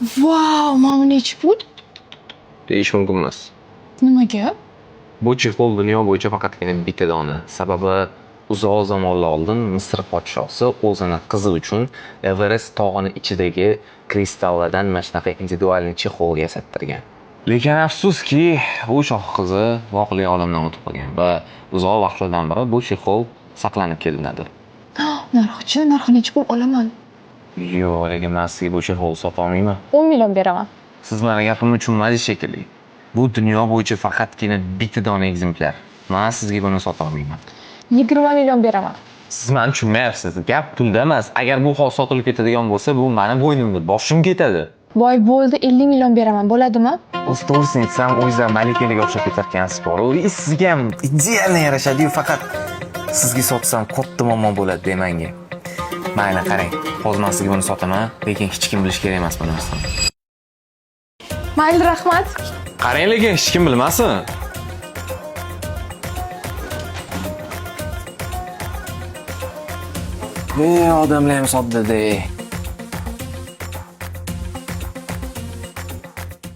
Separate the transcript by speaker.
Speaker 1: Vau, mana bu nechi pul?
Speaker 2: Deyish mumkin emas.
Speaker 1: Nimaga?
Speaker 2: Bu chexol dunyo bo'yicha faqatgina bitta dona. Sababi uzoq zamonlar oldin Misr podshosi o'zini qizi uchun Everest tog'ini ichidagi kristallardan mana shunaqa individualniy chexol yasattirgan. Lekin afsuski, u shoh qizi voqea olamdan o'tib qolgan va uzoq vaqtlardan beri bu chexol saqlanib kelinadi.
Speaker 1: Narxi narxi nechi pul olaman?
Speaker 2: Yo'q, lekin men sizga bu chexolni sota olmayman.
Speaker 1: 10 million beraman.
Speaker 2: Siz meni gapimni tushunmadingiz shekilli. Bu dunyo bo'yicha faqatgina bitta dona ekzemplyar. Men sizga buni sota olmayman.
Speaker 1: 20 million beraman.
Speaker 2: Siz meni tushunmayapsiz. Gap pulda emas. Agar bu hol sotilib ketadigan bo'lsa, bu meni bo'ynimda, boshim ketadi.
Speaker 1: Voy bo'ldi, 50 million beraman. Bo'ladimi?
Speaker 2: To'g'risini aytsam, o'zingizlar malikaga o'xshab ketarkansiz bor. U sizga ham idealni yarashadi-yu, faqat sizga sotsam katta muammo bo'ladi demanga. Mayli, qarang. Hozir men sizga buni sotaman, lekin hech kim bilish kerak emas bu narsani.
Speaker 1: Mayli, rahmat.
Speaker 2: Qarang, lekin hech kim bilmasin. Odamlar ham sodda-da.